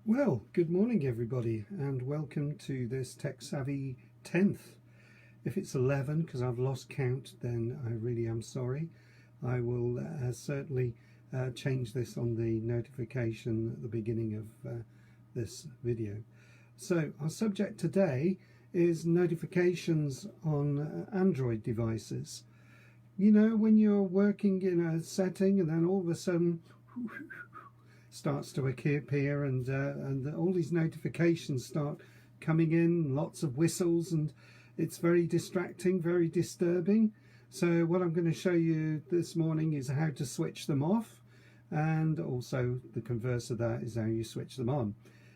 Well, good morning everybody, and welcome to this Techsavvy 10th. If it's 11 because I've lost count, then I really am sorry. I will certainly change this on the notification at the beginning of this video. So our subject today is notifications on Android devices. You know, when you're working in a setting and then all of a sudden starts to appear and all these notifications start coming in, lots of whistles, and it's very distracting, very disturbing. So what I'm going to show you this morning is how to switch them off, and also the converse of that is how you switch them on.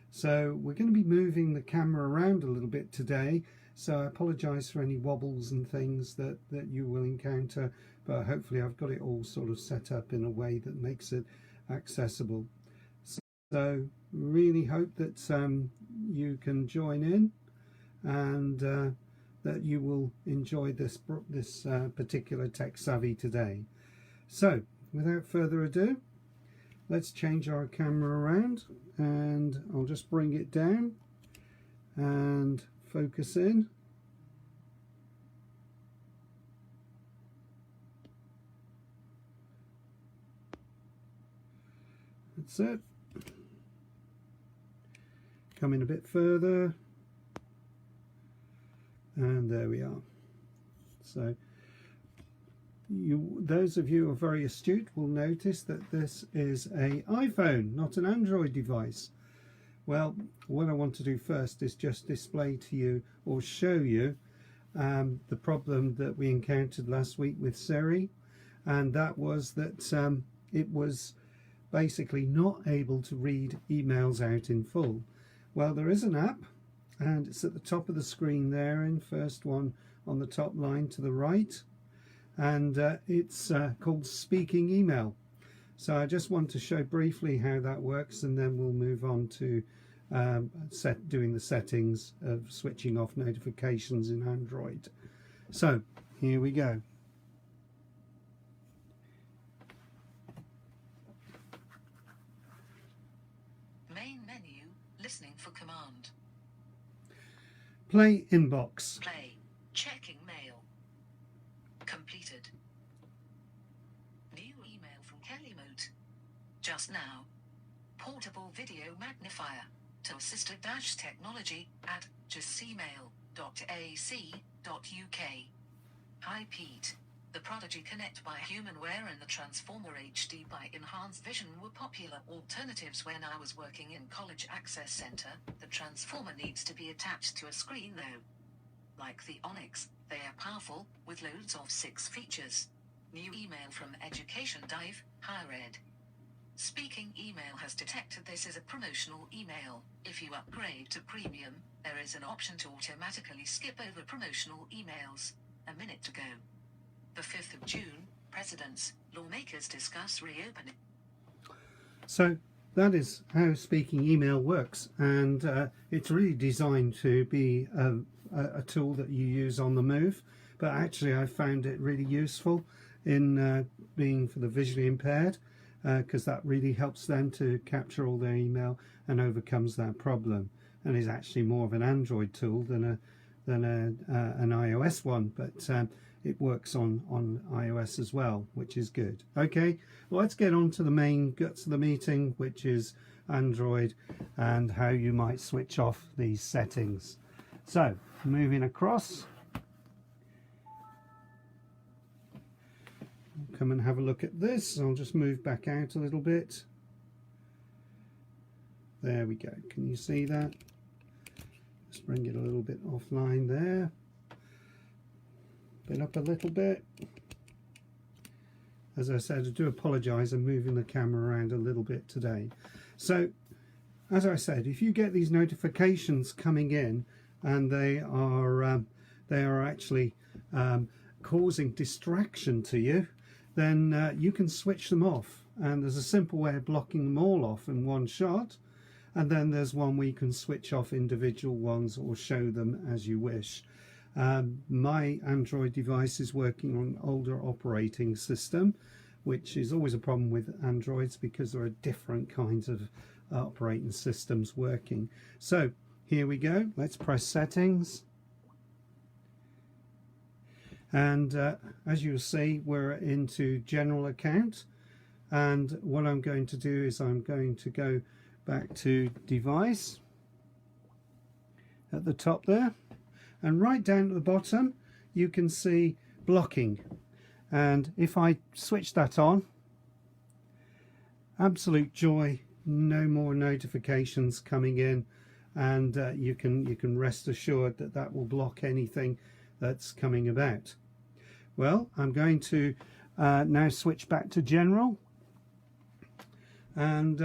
So we're going to be moving the camera around a little bit today, so I apologize for any wobbles and things that you will encounter, but hopefully I've got it all sort of set up in a way that makes it accessible. So really hope that you can join in, and that you will enjoy this particular Techsavvy today. So without further ado, let's change our camera around, and I'll just bring it down and focus in. That's it. Come in a bit further, and there we are. So those of you who are very astute will notice that this is an iPhone, not an Android device. Well, what I want to do first is just display to you or show you the problem that we encountered last week with Siri, and that was that it was basically not able to read emails out in full. Well, there is an app, and it's at the top of the screen there, in first one on the top line to the right, and it's called Speaking Email. So I just want to show briefly how that works, and then we'll move on to doing the settings of switching off notifications in Android. So here we go. Main menu, listening for command. Play inbox. Play, checking mail. Completed. New email from Kelly Moat. Just now. Portable video magnifier to assisted-technology at justcmail.ac.uk. Hi Pete. The Prodigy Connect by Humanware and the Transformer HD by Enhanced Vision were popular alternatives when I was working in College Access Center. The Transformer needs to be attached to a screen though. Like the Onyx, they are powerful, with loads of 6 features. New email from Education Dive, Higher Ed. Speaking Email has detected this as a promotional email. If you upgrade to Premium, there is an option to automatically skip over promotional emails. A minute to go. The 5th of June, Presidents, lawmakers discuss reopening. So that is how Speaking Email works, and it's really designed to be a tool that you use on the move, but actually I found it really useful in being for the visually impaired, because that really helps them to capture all their email and overcomes that problem, and is actually more of an Android tool than an iOS one, but it works on iOS as well, which is good. Okay, well, let's get on to the main guts of the meeting, which is Android and how you might switch off these settings. So moving across, come and have a look at this. I'll just move back out a little bit. There we go. Can you see that? Just bring it a little bit offline there. Bit up a little bit. As I said, I do apologise, I'm moving the camera around a little bit today. So, as I said, if you get these notifications coming in and they are actually causing distraction to you, then you can switch them off. And there's a simple way of blocking them all off in one shot. And then there's one where you can switch off individual ones or show them as you wish. My Android device is working on an older operating system, which is always a problem with Androids because there are different kinds of operating systems working. So here we go. Let's press settings. And as you'll see, we're into general account. And what I'm going to do is I'm going to go back to device at the top there. And right down at the bottom, you can see blocking. And if I switch that on, absolute joy, no more notifications coming in. And you can rest assured that that will block anything that's coming about. Well, I'm going to now switch back to general, and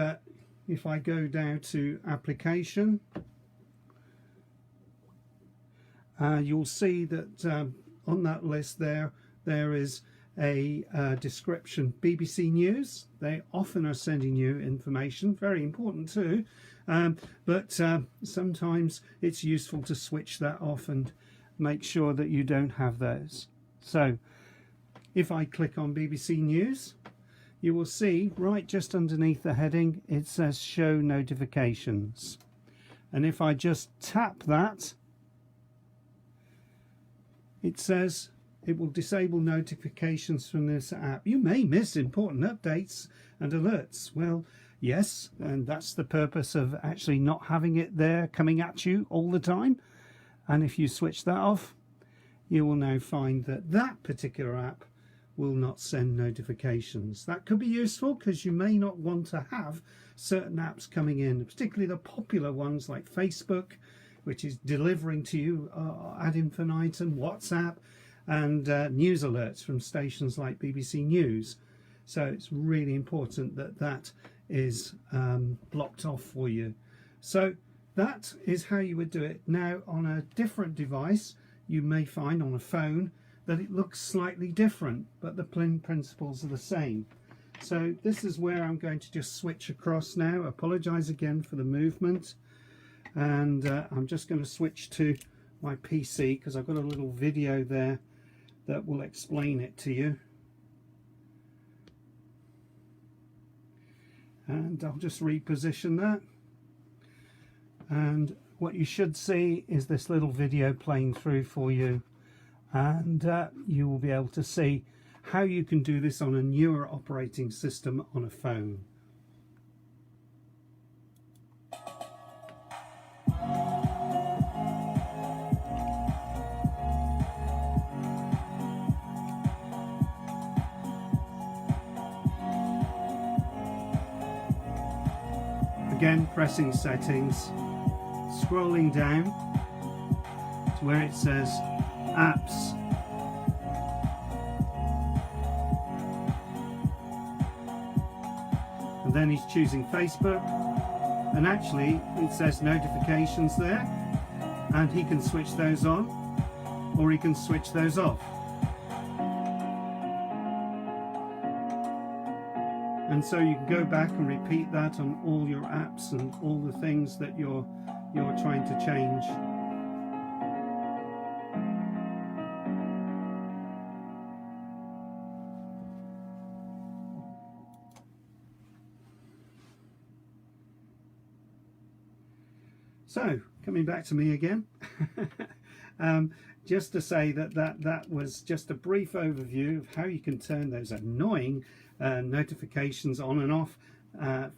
if I go down to application, you'll see that on that list there is a description, BBC News. They often are sending you information, very important too, but sometimes it's useful to switch that off and make sure that you don't have those. So if I click on BBC News, you will see right just underneath the heading it says show notifications, and if I just tap that, it says it will disable notifications from this app. You may miss important updates and alerts. Well, yes, and that's the purpose of actually not having it there coming at you all the time. And if you switch that off, you will now find that that particular app will not send notifications. That could be useful because you may not want to have certain apps coming in, particularly the popular ones like Facebook, which is delivering to you ad infinitum, WhatsApp, and news alerts from stations like BBC News. So it's really important that that is blocked off for you. So that is how you would do it. Now on a different device, you may find on a phone that it looks slightly different, but the principles are the same. So this is where I'm going to just switch across now. Apologize again for the movement. And I'm just going to switch to my PC because I've got a little video there that will explain it to you. And I'll just reposition that. And what you should see is this little video playing through for you, and you will be able to see how you can do this on a newer operating system on a phone. Again, pressing settings, scrolling down to where it says apps, and then he's choosing Facebook, and actually it says notifications there, and he can switch those on or he can switch those off. And so you can go back and repeat that on all your apps and all the things that you're trying to change. So coming back to me again, just to say that was just a brief overview of how you can turn those annoying notifications on and off,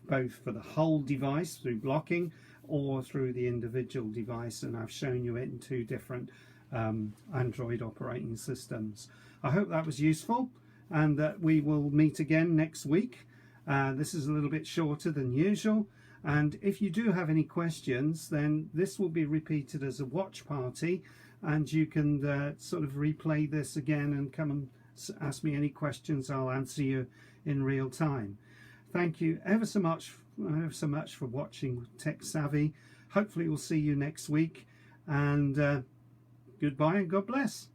both for the whole device through blocking or through the individual device, and I've shown you it in two different Android operating systems. I hope that was useful and that we will meet again next week. This is a little bit shorter than usual, and if you do have any questions, then this will be repeated as a watch party, and you can sort of replay this again and come and ask me any questions. I'll answer you in real time. Thank you ever so much for watching Techsavvy. Hopefully we'll see you next week, and goodbye and God bless.